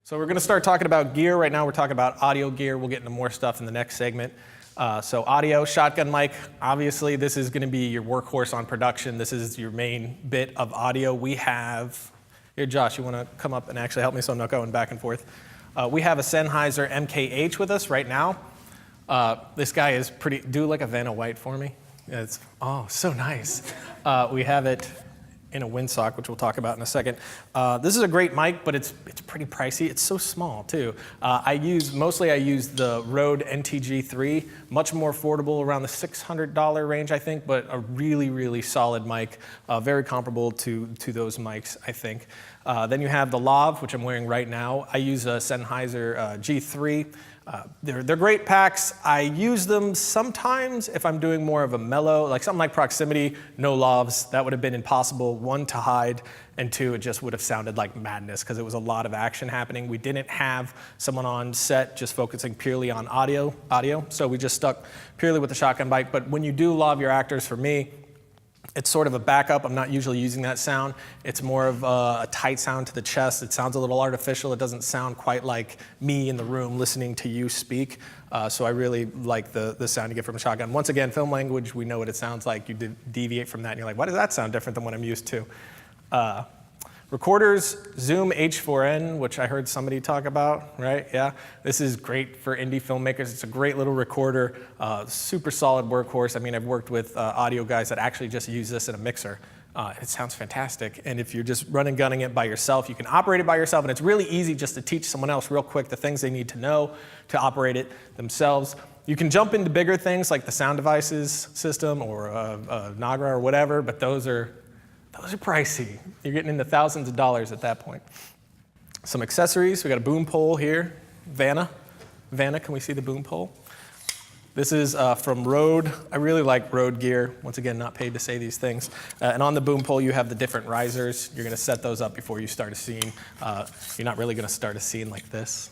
So we're going to start talking about gear. Right now we're talking about audio gear. We'll get into more stuff in the next segment. So audio, shotgun mic, obviously this is going to be your workhorse on production. This is your main bit of audio. We have, here Josh, you want to come up and actually help me so I'm not going back and forth. We have a Sennheiser MKH with us right now. This guy is pretty, do like a Vanna White for me. It's, oh, so nice. We have it in a windsock, which we'll talk about in a second. This is a great mic, but it's pretty pricey. It's so small too. Mostly I use the Rode NTG3, much more affordable, around the $600 range, I think, but a really, really solid mic, very comparable to those mics, I think. Then you have the Lav, which I'm wearing right now. I use a Sennheiser G3. They're great packs. I use them sometimes if I'm doing more of a mellow, like something like Proximity, no lavs. That would have been impossible, one, to hide, and two, it just would have sounded like madness because it was a lot of action happening. We didn't have someone on set just focusing purely on audio, so we just stuck purely with the shotgun mic. But when you do lav your actors, for me, it's sort of a backup. I'm not usually using that sound. It's more of a tight sound to the chest. It sounds a little artificial. It doesn't sound quite like me in the room listening to you speak. So I really like the sound you get from a shotgun. Once again, film language, we know what it sounds like. You deviate from that and you're like, why does that sound different than what I'm used to? Recorders, Zoom H4n, which I heard somebody talk about, right? Yeah, this is great for indie filmmakers. It's a great little recorder, super solid workhorse. I mean, I've worked with audio guys that actually just use this in a mixer. It sounds fantastic. And if you're just running gunning it by yourself, you can operate it by yourself. And it's really easy just to teach someone else real quick the things they need to know to operate it themselves. You can jump into bigger things like the sound devices system or Nagra or whatever, but those are pricey. You're getting into thousands of dollars at that point. Some accessories. We got a boom pole here. Vanna, can we see the boom pole? This is from Rode. I really like Rode gear. Once again, not paid to say these things. And on the boom pole, you have the different risers. You're going to set those up before you start a scene. You're not really going to start a scene like this.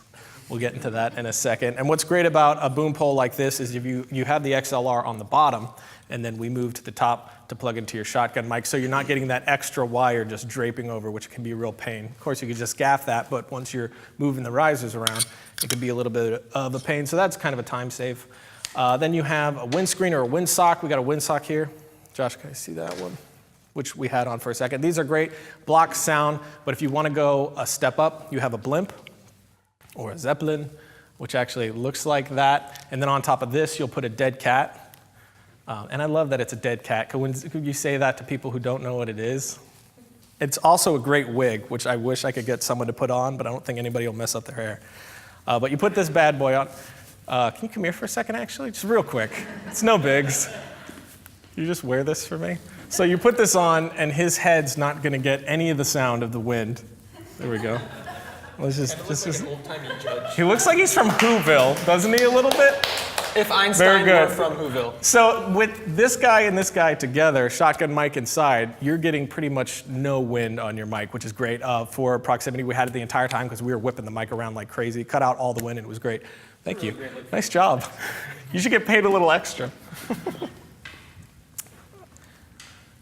We'll get into that in a second. And what's great about a boom pole like this is if you have the XLR on the bottom, and then we move to the top to plug into your shotgun mic, so you're not getting that extra wire just draping over, which can be a real pain. Of course, you could just gaff that, but once you're moving the risers around, it can be a little bit of a pain, so that's kind of a time save. Then you have a windscreen or a windsock. We got a windsock here. Josh, can I see that one? Which we had on for a second. These are great, block sound, but if you want to go a step up, you have a blimp or a Zeppelin, which actually looks like that. And then on top of this, you'll put a dead cat. And I love that it's a dead cat. Could you say that to people who don't know what it is? It's also a great wig, which I wish I could get someone to put on, but I don't think anybody will mess up their hair. But you put this bad boy on. Can you come here for a second, actually? Just real quick. It's no bigs. You just wear this for me? So you put this on, and his head's not going to get any of the sound of the wind. There we go. Let's just, like an old-timey judge. He looks like he's from Whoville, doesn't he, a little bit? If Einstein were from Whoville. So with this guy and this guy together, shotgun mic inside, you're getting pretty much no wind on your mic, which is great. For Proximity, we had it the entire time because we were whipping the mic around like crazy. Cut out all the wind, and it was great. Thank you. Nice job. You should get paid a little extra.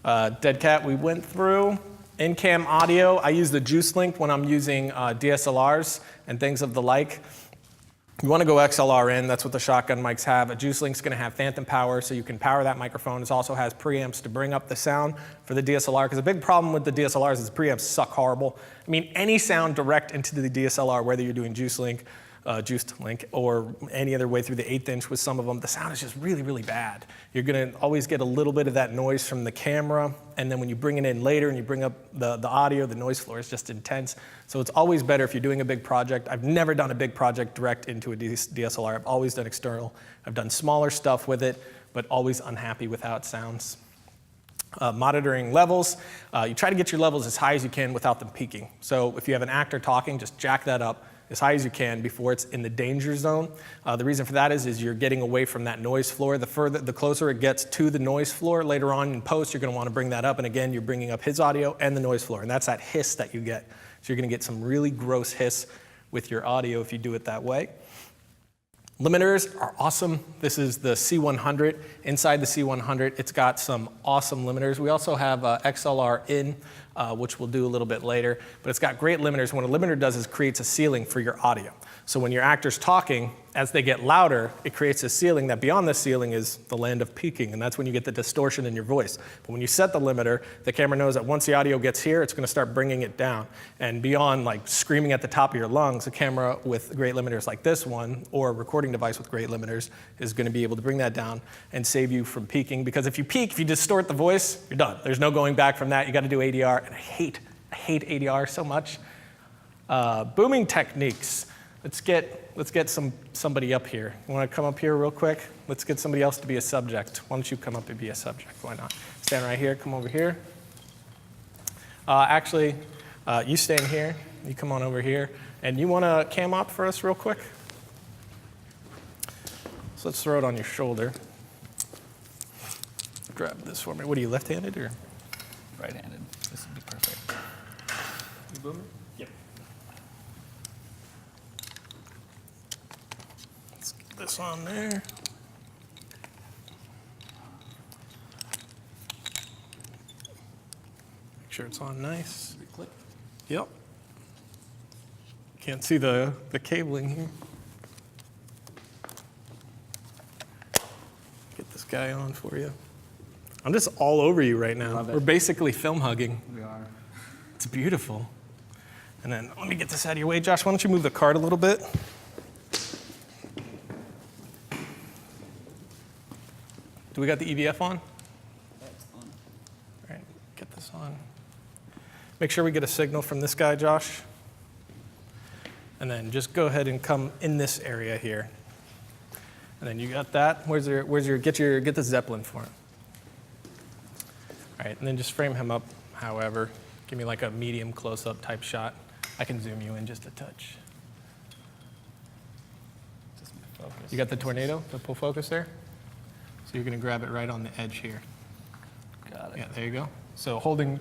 Dead cat we went through. In-cam audio, I use the Juice Link when I'm using DSLRs and things of the like. You want to go XLR in, that's what the shotgun mics have. A Juice Link's going to have phantom power, so you can power that microphone. It also has preamps to bring up the sound for the DSLR, because a big problem with the DSLRs is the preamps suck horrible. I mean, any sound direct into the DSLR, whether you're doing Juice Link, or any other way through the 1/8 inch with some of them, the sound is just really, really bad. You're going to always get a little bit of that noise from the camera, and then when you bring it in later and you bring up the audio, the noise floor is just intense. So it's always better if you're doing a big project. I've never done a big project direct into a DSLR. I've always done external. I've done smaller stuff with it, but always unhappy with how it sounds. Monitoring levels. You try to get your levels as high as you can without them peaking. So if you have an actor talking, just jack that up as high as you can before it's in the danger zone. The reason for that is you're getting away from that noise floor. The closer it gets to the noise floor later on in post, you're going to want to bring that up. And again, you're bringing up his audio and the noise floor. And that's that hiss that you get. So you're going to get some really gross hiss with your audio if you do it that way. Limiters are awesome. This is the C100. Inside the C100, it's got some awesome limiters. We also have XLR in. which we'll do a little bit later. But it's got great limiters. What a limiter does is creates a ceiling for your audio. So when your actor's talking, as they get louder, it creates a ceiling that beyond the ceiling is the land of peaking, and that's when you get the distortion in your voice. But when you set the limiter, the camera knows that once the audio gets here, it's going to start bringing it down. And beyond like screaming at the top of your lungs, a camera with great limiters like this one, or a recording device with great limiters, is going to be able to bring that down and save you from peaking. Because if you peak, if you distort the voice, you're done. There's no going back from that. You got to do ADR, and I hate ADR so much. Booming techniques. Let's get somebody up here. You want to come up here real quick? Let's get somebody else to be a subject. Why don't you come up and be a subject? Why not? Stand right here. Come over here. Actually, you stand here. You come on over here. And you want to cam op for us real quick? So let's throw it on your shoulder. Grab this for me. What are you, left-handed or? Right-handed. This would be perfect. You booming? Yep. Let's get this on there. Make sure it's on nice. Click. Yep. Can't see the cabling here. Get this guy on for you. I'm just all over you right now. Love it. We're basically film hugging. We are. It's beautiful. And then let me get this out of your way. Josh, why don't you move the cart a little bit? Do we got the EVF on? That's on. All right, get this on. Make sure we get a signal from this guy, Josh. And then just go ahead and come in this area here. And then you got that. Get the Zeppelin for him. All right, and then just frame him up, however. Give me like a medium close-up type shot. I can zoom you in just a touch. Just my focus. You got the tornado, the pull focus there? So you're gonna grab it right on the edge here. Got it. Yeah, there you go. So holding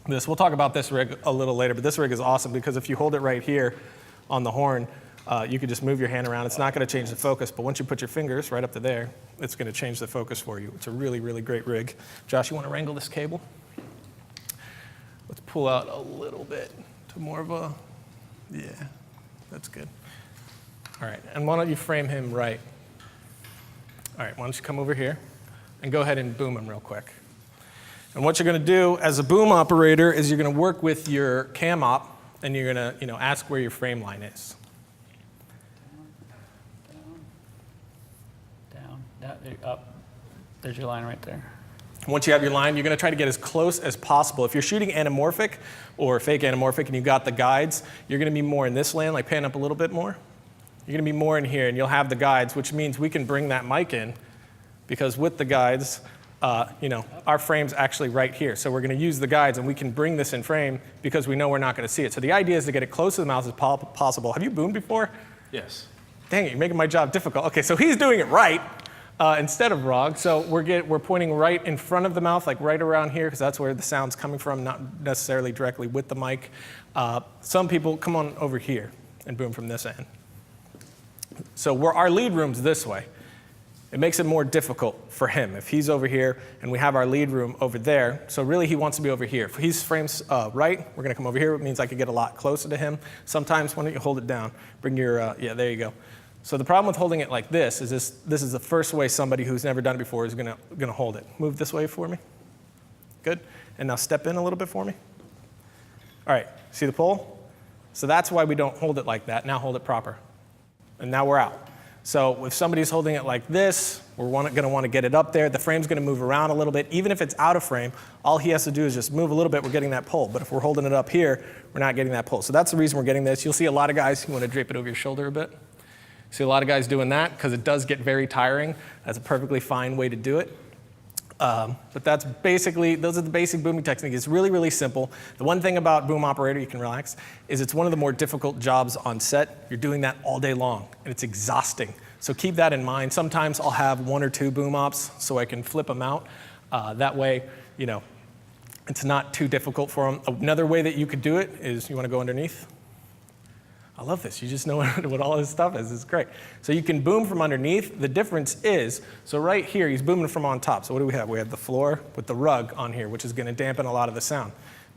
this, we'll talk about this rig a little later, but this rig is awesome because if you hold it right here on the horn, you can just move your hand around. It's not gonna change the focus, but once you put your fingers right up to there, it's gonna change the focus for you. It's a really, really great rig. Josh, you wanna wrangle this cable? Let's pull out a little bit to more of a, yeah, that's good. All right, and why don't you frame him right? All right, why don't you come over here and go ahead and boom him real quick. And what you're gonna do as a boom operator is you're gonna work with your cam op and you're gonna ask where your frame line is. Down. Up. There's your line right there. Once you have your line, you're gonna try to get as close as possible. If you're shooting anamorphic or fake anamorphic and you've got the guides, you're gonna be more in this land, like pan up a little bit more. You're gonna be more in here and you'll have the guides, which means we can bring that mic in because with the guides, our frame's actually right here. So we're gonna use the guides and we can bring this in frame because we know we're not gonna see it. So the idea is to get it close to the mouth as possible. Have you boomed before? Yes. Dang it, you're making my job difficult. Okay, so he's doing it right instead of wrong. So we're pointing right in front of the mouth, like right around here, because that's where the sound's coming from, not necessarily directly with the mic. Some people come on over here and boom from this end. So our lead room's this way. It makes it more difficult for him if he's over here and we have our lead room over there. So really he wants to be over here. If he's frames right, we're gonna come over here. It means I can get a lot closer to him. Sometimes, why don't you hold it down? Bring your, yeah, there you go. So the problem with holding it like this is this is the first way somebody who's never done it before is gonna hold it. Move this way for me. Good. And now step in a little bit for me. All right, see the pole? So that's why we don't hold it like that. Now hold it proper. And now we're out. So if somebody's holding it like this, we're gonna wanna get it up there. The frame's gonna move around a little bit. Even if it's out of frame, all he has to do is just move a little bit, we're getting that pull. But if we're holding it up here, we're not getting that pull. So that's the reason we're getting this. You'll see a lot of guys who wanna drape it over your shoulder a bit. See a lot of guys doing that because it does get very tiring. That's a perfectly fine way to do it. But those are the basic booming techniques. It's really, really simple. The one thing about boom operator, you can relax, is it's one of the more difficult jobs on set. You're doing that all day long, and it's exhausting. So keep that in mind. Sometimes I'll have 1 or 2 boom ops so I can flip them out. That way, it's not too difficult for them. Another way that you could do it is, you want to go underneath? I love this. You just know what all this stuff is. It's great. So you can boom from underneath. The difference is, so right here, he's booming from on top. So what do we have? We have the floor with the rug on here, which is going to dampen a lot of the sound.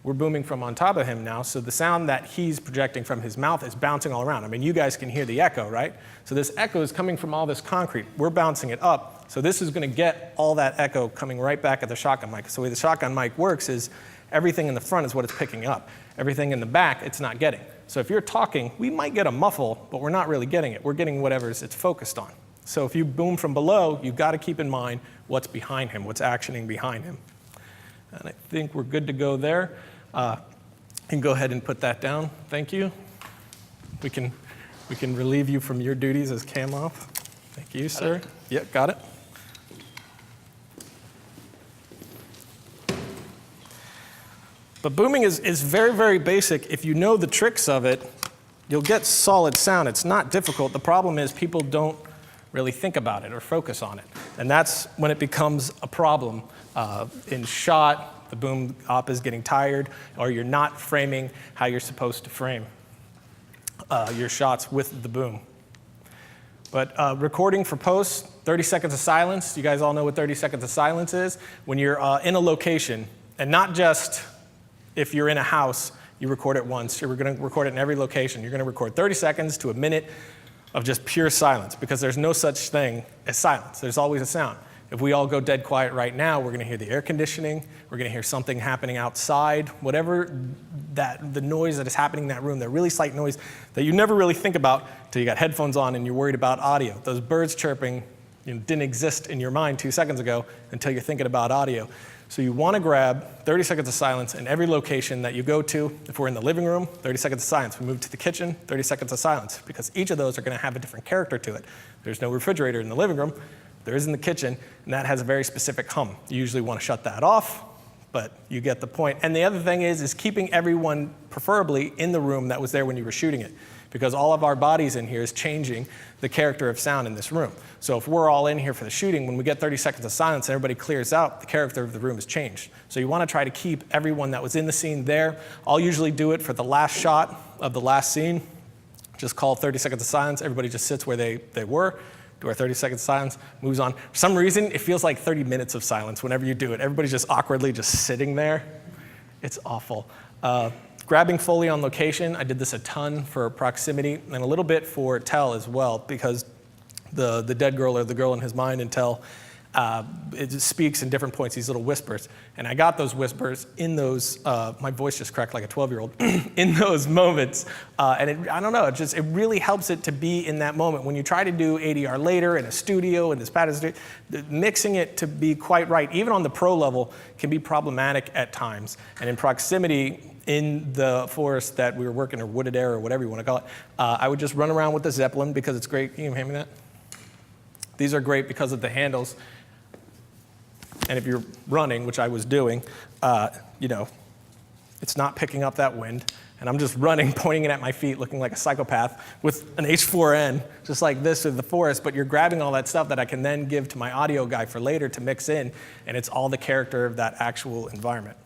we're booming from on top of him now, so the sound that he's projecting from his mouth is bouncing all around. I mean, you guys can hear the echo, right? So this echo is coming from all this concrete. We're bouncing it up, so this is going to get all that echo coming right back at the shotgun mic. So the way the shotgun mic works is everything in the front is what it's picking up. Everything in the back, it's not getting. So if you're talking, we might get a muffle, but we're not really getting it. We're getting whatever it's focused on. So if you boom from below, you've got to keep in mind what's behind him, what's actioning behind him. And I think we're good to go there. You can go ahead and put that down. Thank you. We can relieve you from your duties as cam off. Thank you, sir. Yep, got it. But booming is very, very basic. If you know the tricks of it, you'll get solid sound. It's not difficult. The problem is people don't really think about it or focus on it. And that's when it becomes a problem. In shot, the boom op is getting tired, or you're not framing how you're supposed to frame your shots with the boom. But recording for post, 30 seconds of silence. You guys all know what 30 seconds of silence is? When you're in a location, and not just if you're in a house, you record it once. You're going to record it in every location. You're going to record 30 seconds to a minute of just pure silence, because there's no such thing as silence. There's always a sound. If we all go dead quiet right now, we're going to hear the air conditioning, we're going to hear something happening outside, whatever the noise that is happening in that room, that really slight noise that you never really think about until you got headphones on and you're worried about audio. Those birds chirping didn't exist in your mind 2 seconds ago until you're thinking about audio. So you want to grab 30 seconds of silence in every location that you go to. If we're in the living room, 30 seconds of silence. We move to the kitchen, 30 seconds of silence, because each of those are going to have a different character to it. There's no refrigerator in the living room. There is in the kitchen, and that has a very specific hum. You usually want to shut that off, but you get the point. And the other thing is keeping everyone preferably in the room that was there when you were shooting it, because all of our bodies in here is changing the character of sound in this room. So if we're all in here for the shooting, when we get 30 seconds of silence and everybody clears out, the character of the room has changed. So you want to try to keep everyone that was in the scene there. I'll usually do it for the last shot of the last scene. Just call 30 seconds of silence. Everybody just sits where they were. Do our 30 seconds of silence, moves on. For some reason, it feels like 30 minutes of silence whenever you do it. Everybody's just awkwardly just sitting there. It's awful. Grabbing Foley on location, I did this a ton for proximity and a little bit for Tell as well, because the dead girl or the girl in his mind in Tell, it just speaks in different points, these little whispers. And I got those whispers in those, my voice just cracked like a 12-year-old, in those moments. And I don't know, it really helps it to be in that moment. When you try to do ADR later in a studio, in this pattern studio, mixing it to be quite right, even on the pro level, can be problematic at times. And in proximity, in the forest that we were working, or wooded area, or whatever you want to call it, I would just run around with the Zeppelin because it's great. Can you hand me that? These are great because of the handles. And if you're running, which I was doing, it's not picking up that wind. And I'm just running, pointing it at my feet, looking like a psychopath with an H4N, just like this in the forest. But you're grabbing all that stuff that I can then give to my audio guy for later to mix in. And it's all the character of that actual environment.